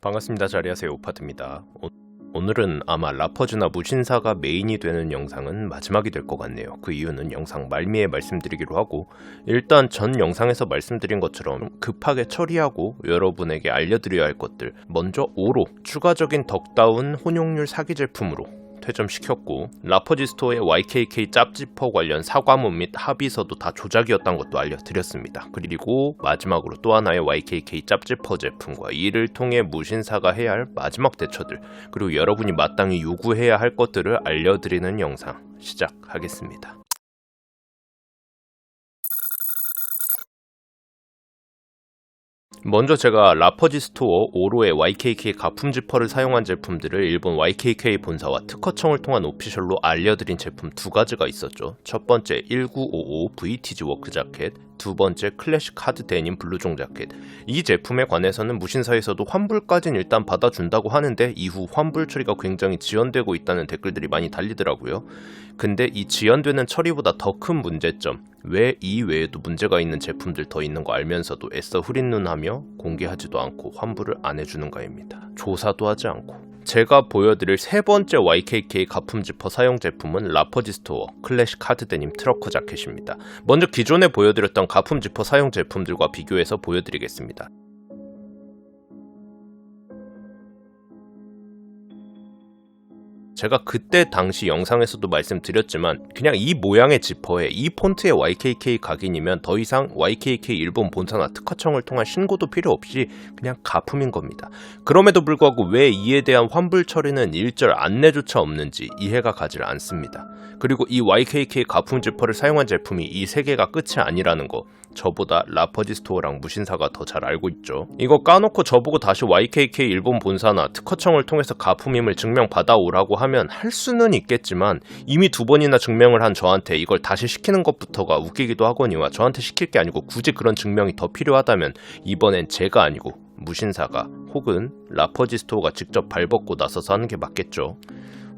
반갑습니다. 자리하세요. 오파트입니다. 오늘은 아마 라퍼즈나 무신사가 메인이 되는 영상은 마지막이 될 것 같네요. 그 이유는 영상 말미에 말씀드리기로 하고, 일단 전 영상에서 말씀드린 것처럼 급하게 처리하고 여러분에게 알려드려야 할 것들, 먼저 5로 추가적인 덕다운 혼용률 사기 제품으로 퇴점시켰고, 라퍼지 스토어의 YKK 짭지퍼 관련 사과문 및 합의서도 다 조작이었다는 것도 알려드렸습니다. 그리고 마지막으로 또 하나의 YKK 짭지퍼 제품과 이를 통해 무신사가 해야 할 마지막 대처들, 그리고 여러분이 마땅히 요구해야 할 것들을 알려드리는 영상 시작하겠습니다. 먼저 제가 라퍼지 스토어 5로의 YKK 가품 지퍼를 사용한 제품들을 일본 YKK 본사와 특허청을 통한 오피셜로 알려드린 제품 두 가지가 있었죠. 첫 번째 1955 VTG 워크 자켓, 두 번째 클래식 카드 데님 블루종 자켓. 이 제품에 관해서는 무신사에서도 환불까지는 일단 받아준다고 하는데 이후 환불 처리가 굉장히 지연되고 있다는 댓글들이 많이 달리더라고요. 근데 이 지연되는 처리보다 더 큰 문제점, 왜 이 외에도 문제가 있는 제품들 더 있는 거 알면서도 애써 흐린 눈 하며 공개하지도 않고 환불을 안 해주는가입니다. 조사도 하지 않고. 제가 보여드릴 세 번째 YKK 가품 지퍼 사용 제품은 라퍼지 스토어 클래식 카드 데님 트러커 자켓입니다. 먼저 기존에 보여드렸던 가품 지퍼 사용 제품들과 비교해서 보여드리겠습니다. 제가 그때 당시 영상에서도 말씀드렸지만 그냥 이 모양의 지퍼에 이 폰트의 YKK 각인이면 더 이상 YKK 일본 본사나 특허청을 통한 신고도 필요 없이 그냥 가품인 겁니다. 그럼에도 불구하고 왜 이에 대한 환불 처리는 일절 안내조차 없는지 이해가 가질 않습니다. 그리고 이 YKK 가품 지퍼를 사용한 제품이 이 세 개가 끝이 아니라는 거 저보다 라퍼지 스토어랑 무신사가 더 잘 알고 있죠. 이거 까놓고 저보고 다시 YKK 일본 본사나 특허청을 통해서 가품임을 증명받아오라고 하면 할 수는 있겠지만 이미 두 번이나 증명을 한 저한테 이걸 다시 시키는 것부터가 웃기기도 하거니와 저한테 시킬 게 아니고 굳이 그런 증명이 더 필요하다면 이번엔 제가 아니고 무신사가 혹은 라퍼지 스토어가 직접 발벗고 나서서 하는 게 맞겠죠.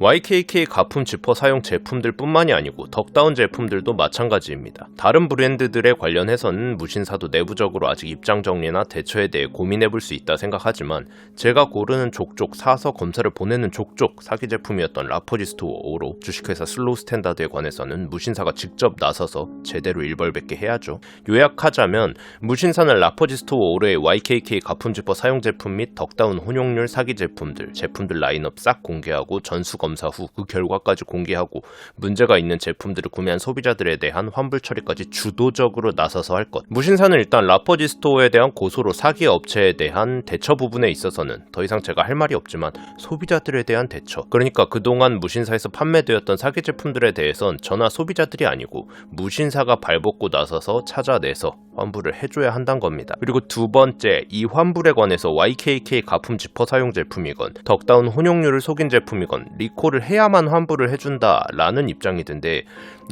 YKK 가품 지퍼 사용 제품들 뿐만이 아니고 덕다운 제품들도 마찬가지입니다. 다른 브랜드들에 관련해서는 무신사도 내부적으로 아직 입장 정리나 대처에 대해 고민해볼 수 있다 생각하지만 제가 고르는 족족 사서 검사를 보내는 족족 사기 제품이었던 라퍼지 스토어 5로 주식회사 슬로우 스탠다드에 관해서는 무신사가 직접 나서서 제대로 일벌백계 해야죠. 요약하자면 무신사는 라퍼지 스토어 5로의 YKK 가품 지퍼 사용 제품 및 덕다운 혼용률 사기 제품들 라인업 싹 공개하고 전수 검사 후 그 결과까지 공개하고 문제가 있는 제품들을 구매한 소비자들에 대한 환불 처리까지 주도적으로 나서서 할 것. 무신사는 일단 라퍼지 스토어에 대한 고소로 사기 업체에 대한 대처 부분에 있어서는 더 이상 제가 할 말이 없지만 소비자들에 대한 대처, 그러니까 그동안 무신사에서 판매되었던 사기 제품들에 대해선 저나 소비자들이 아니고 무신사가 발벗고 나서서 찾아내서 환불을 해줘야 한다는 겁니다. 그리고 두 번째, 이 환불에 관해서 YKK 가품 지퍼 사용 제품이건 덕다운 혼용률을 속인 제품이건 리콜을 해야만 환불을 해준다라는 입장이던데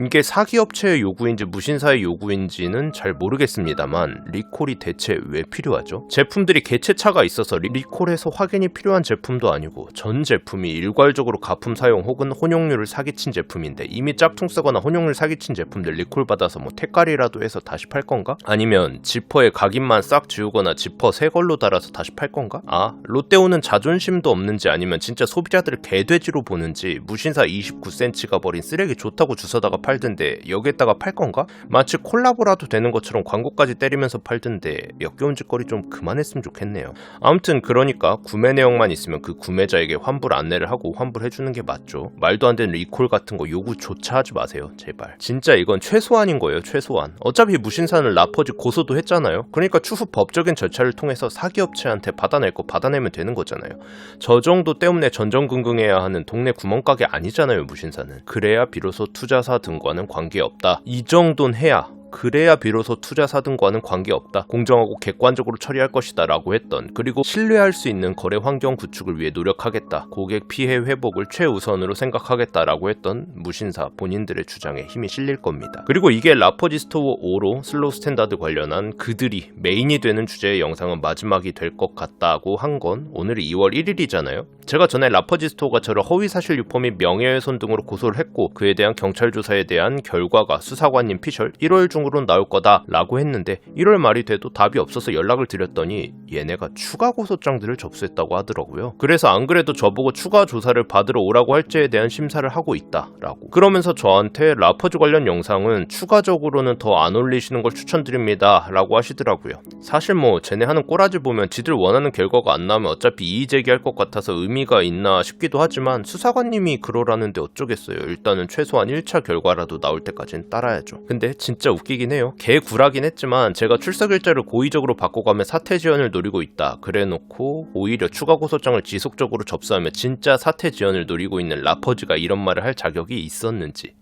이게 사기업체의 요구인지 무신사의 요구인지는 잘 모르겠습니다만 리콜이 대체 왜 필요하죠? 제품들이 개체차가 있어서 리콜해서 확인이 필요한 제품도 아니고 전 제품이 일괄적으로 가품 사용 혹은 혼용률을 사기친 제품인데 이미 짝퉁 쓰거나 혼용률 사기친 제품들 리콜 받아서 뭐 택가리라도 해서 다시 팔 건가? 아니면 지퍼에 각인만 싹 지우거나 지퍼 새 걸로 달아서 다시 팔 건가? 아, 롯데온은 자존심도 없는지 아니면 진짜 소비자들을 개돼지로 보는지 무신사 29cm가 버린 쓰레기 좋다고 주워다가 팔던데 여기에다가 팔 건가? 마치 콜라보라도 되는 것처럼 광고까지 때리면서 팔던데 역겨운 짓거리 좀 그만했으면 좋겠네요. 아무튼 그러니까 구매 내용만 있으면 그 구매자에게 환불 안내를 하고 환불해주는 게 맞죠. 말도 안 되는 리콜 같은 거 요구조차 하지 마세요. 제발. 진짜 이건 최소한인 거예요. 최소한. 어차피 무신사는 라퍼지 고소도 했잖아요. 그러니까 추후 법적인 절차를 통해서 사기업체한테 받아낼 거 받아내면 되는 거잖아요. 저 정도 때문에 전전긍긍해야 하는 동네 구멍가게 아니잖아요. 무신사는. 그래야 비로소 투자사 등과는 관계없다. 이 정도는 해야 그래야 비로소 투자사 등과는 관계없다. 공정하고 객관적으로 처리할 것이다 라고 했던, 그리고 신뢰할 수 있는 거래 환경 구축을 위해 노력하겠다. 고객 피해 회복을 최우선으로 생각하겠다라고 했던 무신사 본인들의 주장에 힘이 실릴 겁니다. 그리고 이게 라퍼지 스토어 5로 슬로우 스탠다드 관련한 그들이 메인이 되는 주제의 영상은 마지막이 될 것 같다고 한 건 오늘이 2월 1일이잖아요. 제가 전에 라퍼지 스토어가 저를 허위사실 유포 및 명예훼손 등으로 고소를 했고 그에 대한 경찰 조사에 대한 결과가 수사관님 피셜 1월 중 중으로는 나올 거다 라고 했는데 1월 말이 돼도 답이 없어서 연락을 드렸더니 얘네가 추가 고소장들을 접수했다고 하더라고요. 그래서 안 그래도 저보고 추가 조사를 받으러 오라고 할지에 대한 심사를 하고 있다 라고. 그러면서 저한테 라퍼즈 관련 영상은 추가적으로는 더 안 올리시는 걸 추천드립니다 라고 하시더라고요. 사실 뭐 쟤네 하는 꼬라지 보면 지들 원하는 결과가 안 나오면 어차피 이의 제기할 것 같아서 의미가 있나 싶기도 하지만 수사관님이 그러라는데 어쩌겠어요. 일단은 최소한 1차 결과라도 나올 때까지는 따라야죠. 근데 진짜 웃기긴 해요. 개구라긴 했지만 제가 출석일자를 고의적으로 바꿔가며 사퇴 지연을 노리고 있다 그래놓고 오히려 추가 고소장을 지속적으로 접수하며 진짜 사퇴 지연을 노리고 있는 라퍼즈가 이런 말을 할 자격이 있었는지,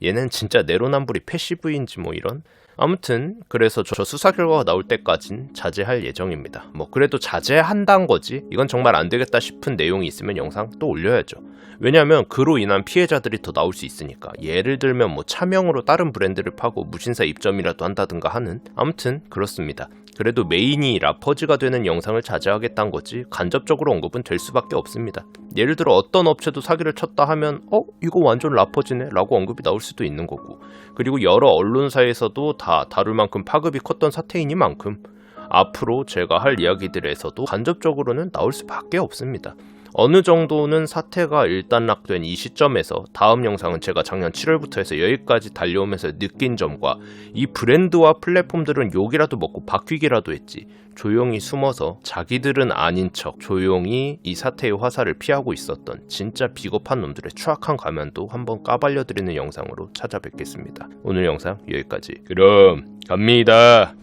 얘는 진짜 내로남불이 패시브인지 뭐 이런. 아무튼 그래서 저 수사 결과가 나올 때까진 자제할 예정입니다. 뭐 그래도 자제한다는 거지 이건 정말 안 되겠다 싶은 내용이 있으면 영상 또 올려야죠. 왜냐면 그로 인한 피해자들이 더 나올 수 있으니까. 예를 들면 뭐 차명으로 다른 브랜드를 파고 무신사 입점이라도 한다든가 하는. 아무튼 그렇습니다. 그래도 메인이 라퍼즈가 되는 영상을 자제하겠다는 거지 간접적으로 언급은 될 수밖에 없습니다. 예를 들어 어떤 업체도 사기를 쳤다 하면 이거 완전 라퍼즈네 라고 언급이 나올 수도 있는 거고, 그리고 여러 언론사에서도 다 다룰 만큼 파급이 컸던 사태이니만큼 앞으로 제가 할 이야기들에서도 간접적으로는 나올 수밖에 없습니다. 어느 정도는 사태가 일단락된 이 시점에서 다음 영상은 제가 작년 7월부터 해서 여기까지 달려오면서 느낀 점과 이 브랜드와 플랫폼들은 욕이라도 먹고 바뀌기라도 했지 조용히 숨어서 자기들은 아닌 척 조용히 이 사태의 화살을 피하고 있었던 진짜 비겁한 놈들의 추악한 가면도 한번 까발려드리는 영상으로 찾아뵙겠습니다. 오늘 영상 여기까지. 그럼 갑니다.